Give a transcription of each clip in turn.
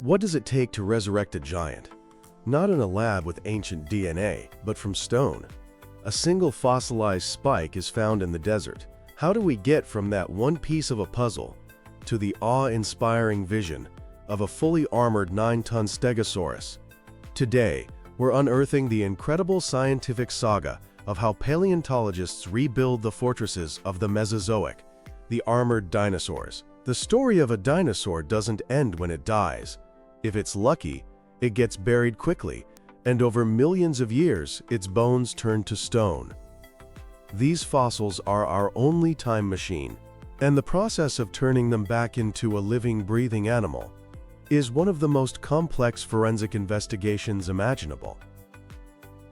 What does it take to resurrect a giant? Not in a lab with ancient DNA, but from stone. A single fossilized spike is found in the desert. How do we get from that one piece of a puzzle to the awe-inspiring vision of a fully armored 9-ton Stegosaurus? Today, we're unearthing the incredible scientific saga of how paleontologists rebuild the fortresses of the Mesozoic, the armored dinosaurs. The story of a dinosaur doesn't end when it dies. If it's lucky, it gets buried quickly, and over millions of years, its bones turn to stone. These fossils are our only time machine, and the process of turning them back into a living, breathing animal is one of the most complex forensic investigations imaginable.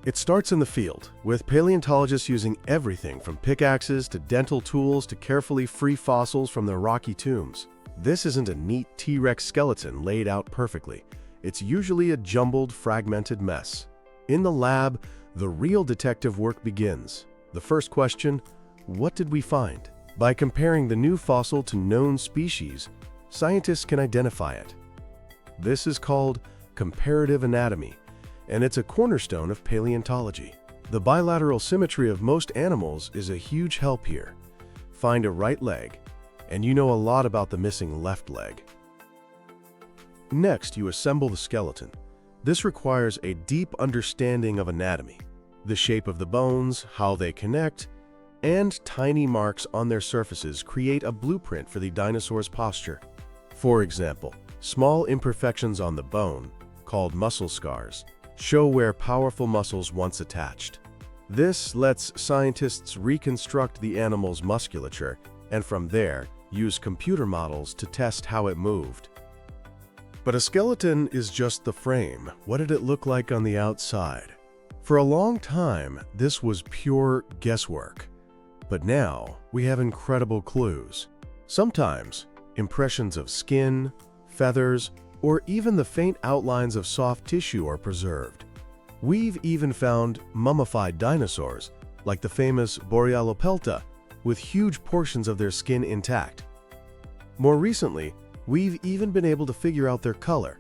It starts in the field, with paleontologists using everything from pickaxes to dental tools to carefully free fossils from their rocky tombs. This isn't a neat T-Rex skeleton laid out perfectly. It's usually a jumbled, fragmented mess. In the lab, the real detective work begins. The first question, what did we find? By comparing the new fossil to known species, scientists can identify it. This is called comparative anatomy, and it's a cornerstone of paleontology. The bilateral symmetry of most animals is a huge help here. Find a right leg, and you know a lot about the missing left leg. Next, you assemble the skeleton. This requires a deep understanding of anatomy, the shape of the bones, how they connect, and tiny marks on their surfaces create a blueprint for the dinosaur's posture. For example, small imperfections on the bone, called muscle scars, show where powerful muscles once attached. This lets scientists reconstruct the animal's musculature, and from there, use computer models to test how it moved. But a skeleton is just the frame. What did it look like on the outside? For a long time, this was pure guesswork. But now, we have incredible clues. Sometimes, impressions of skin, feathers, or even the faint outlines of soft tissue are preserved. We've even found mummified dinosaurs, like the famous Borealopelta, with huge portions of their skin intact. More recently, we've even been able to figure out their color.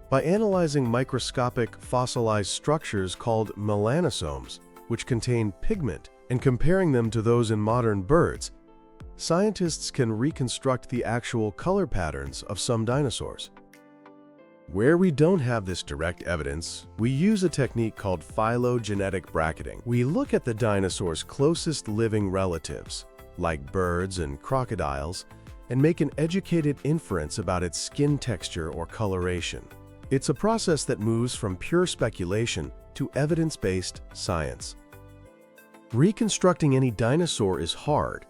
By analyzing microscopic fossilized structures called melanosomes, which contain pigment, and comparing them to those in modern birds, scientists can reconstruct the actual color patterns of some dinosaurs. Where we don't have this direct evidence, we use a technique called phylogenetic bracketing. We look at the dinosaur's closest living relatives, like birds and crocodiles, and make an educated inference about its skin texture or coloration. It's a process that moves from pure speculation to evidence-based science. Reconstructing any dinosaur is hard,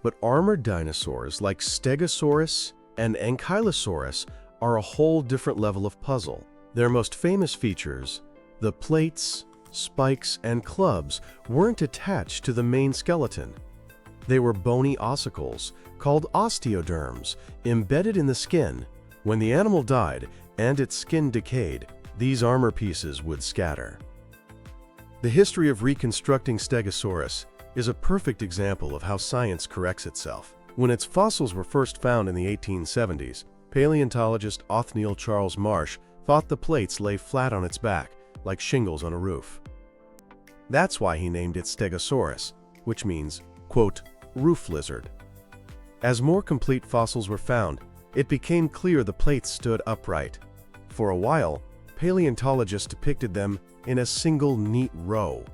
but armored dinosaurs like Stegosaurus and Ankylosaurus are a whole different level of puzzle. Their most famous features, the plates, spikes, and clubs, weren't attached to the main skeleton. They were bony ossicles, called osteoderms, embedded in the skin. When the animal died and its skin decayed, these armor pieces would scatter. The history of reconstructing Stegosaurus is a perfect example of how science corrects itself. When its fossils were first found in the 1870s, paleontologist Othniel Charles Marsh thought the plates lay flat on its back, like shingles on a roof. That's why he named it Stegosaurus, which means, quote, roof lizard. As more complete fossils were found, it became clear the plates stood upright. For a while, paleontologists depicted them in a single neat row.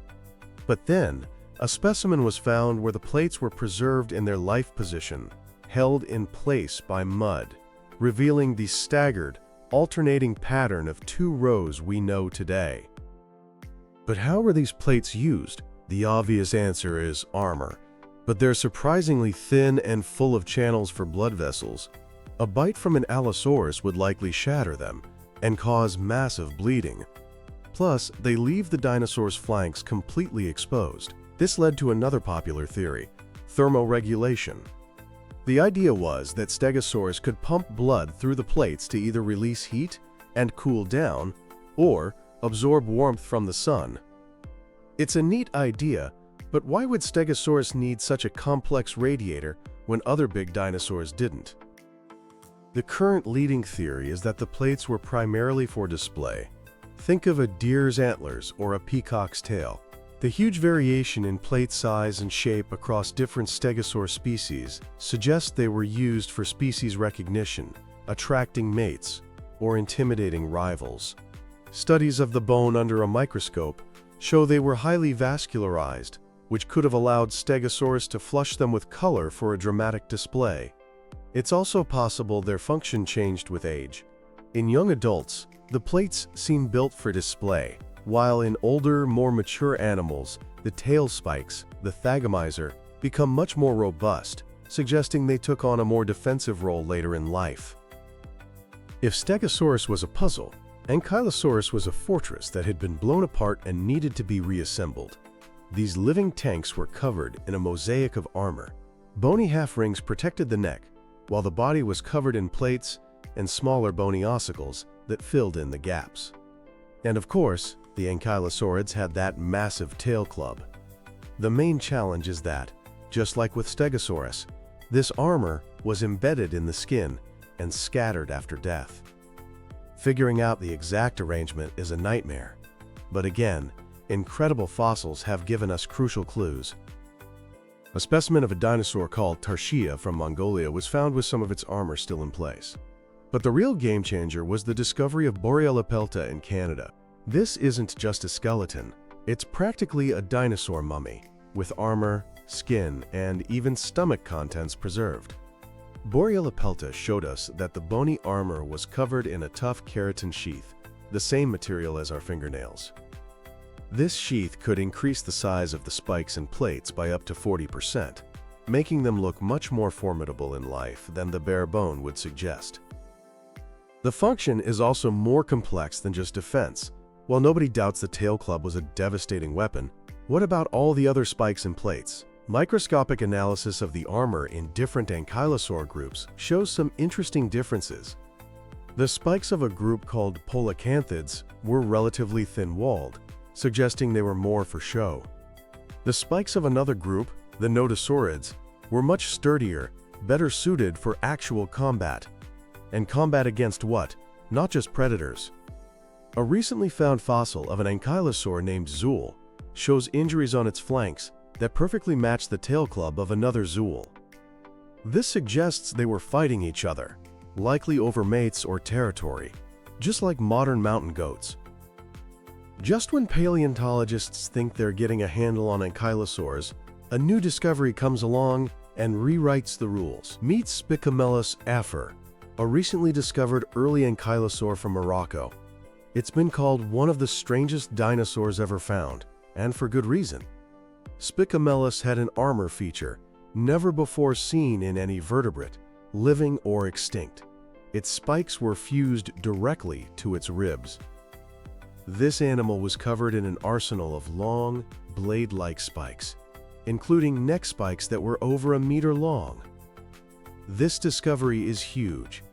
But then, a specimen was found where the plates were preserved in their life position, held in place by mud, revealing the staggered, alternating pattern of two rows we know today. But how were these plates used? The obvious answer is armor, but they're surprisingly thin and full of channels for blood vessels. A bite from an Allosaurus would likely shatter them and cause massive bleeding. Plus, they leave the dinosaur's flanks completely exposed. This led to another popular theory, thermoregulation. The idea was that Stegosaurus could pump blood through the plates to either release heat and cool down, or absorb warmth from the sun. It's a neat idea, but why would Stegosaurus need such a complex radiator when other big dinosaurs didn't? The current leading theory is that the plates were primarily for display. Think of a deer's antlers or a peacock's tail. The huge variation in plate size and shape across different stegosaur species suggests they were used for species recognition, attracting mates, or intimidating rivals. Studies of the bone under a microscope show they were highly vascularized, which could have allowed Stegosaurus to flush them with color for a dramatic display. It's also possible their function changed with age. In young adults, the plates seem built for display, while in older, more mature animals, the tail spikes, the thagomizer, become much more robust, suggesting they took on a more defensive role later in life. If Stegosaurus was a puzzle, Ankylosaurus was a fortress that had been blown apart and needed to be reassembled. These living tanks were covered in a mosaic of armor. Bony half-rings protected the neck, while the body was covered in plates and smaller bony ossicles that filled in the gaps. And of course, the Ankylosaurids had that massive tail club. The main challenge is that, just like with Stegosaurus, this armor was embedded in the skin and scattered after death. Figuring out the exact arrangement is a nightmare. But again, incredible fossils have given us crucial clues. A specimen of a dinosaur called Tarsier from Mongolia was found with some of its armor still in place. But the real game changer was the discovery of Borealopelta in Canada. This isn't just a skeleton, it's practically a dinosaur mummy, with armor, skin, and even stomach contents preserved. Borealopelta showed us that the bony armor was covered in a tough keratin sheath, the same material as our fingernails. This sheath could increase the size of the spikes and plates by up to 40%, making them look much more formidable in life than the bare bone would suggest. The function is also more complex than just defense. While nobody doubts the tail club was a devastating weapon, what about all the other spikes and plates? Microscopic analysis of the armor in different ankylosaur groups shows some interesting differences. The spikes of a group called polacanthids were relatively thin-walled, suggesting they were more for show. The spikes of another group, the nodosaurids, were much sturdier, better suited for actual combat. And combat against what? Not just predators. A recently found fossil of an ankylosaur named Zool shows injuries on its flanks that perfectly match the tail club of another Zool. This suggests they were fighting each other, likely over mates or territory, just like modern mountain goats. Just when paleontologists think they're getting a handle on ankylosaurs, a new discovery comes along and rewrites the rules. Meet Spicomellus afer, a recently discovered early ankylosaur from Morocco. It's been called one of the strangest dinosaurs ever found, and for good reason. Spicomellus had an armor feature never before seen in any vertebrate, living or extinct. Its spikes were fused directly to its ribs. This animal was covered in an arsenal of long, blade-like spikes, including neck spikes that were over a meter long. This discovery is huge.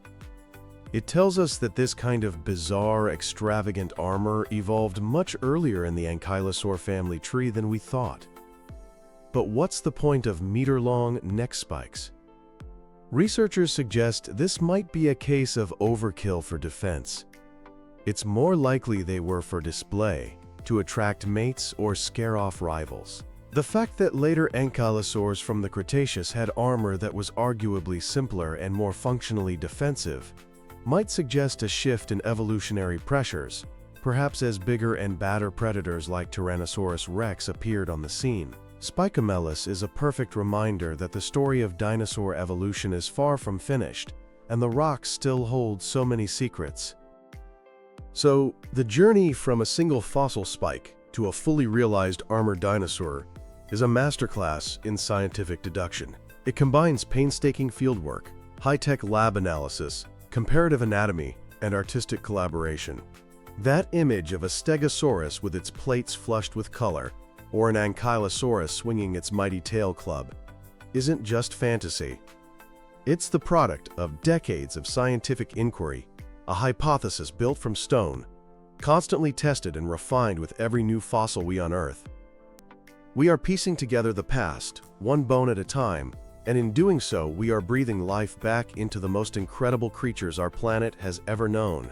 It tells us that this kind of bizarre, extravagant armor evolved much earlier in the ankylosaur family tree than we thought. But what's the point of meter-long neck spikes? Researchers suggest this might be a case of overkill for defense. It's more likely they were for display, to attract mates or scare off rivals. The fact that later ankylosaurs from the Cretaceous had armor that was arguably simpler and more functionally defensive might suggest a shift in evolutionary pressures, perhaps as bigger and badder predators like Tyrannosaurus rex appeared on the scene. Spicomellus is a perfect reminder that the story of dinosaur evolution is far from finished, and the rocks still hold so many secrets. So, the journey from a single fossil spike to a fully realized armored dinosaur is a masterclass in scientific deduction. It combines painstaking fieldwork, high-tech lab analysis, comparative anatomy, and artistic collaboration. That image of a Stegosaurus with its plates flushed with color, or an Ankylosaurus swinging its mighty tail club, isn't just fantasy. It's the product of decades of scientific inquiry, a hypothesis built from stone, constantly tested and refined with every new fossil we unearth. We are piecing together the past, one bone at a time, And in doing so, we are breathing life back into the most incredible creatures our planet has ever known.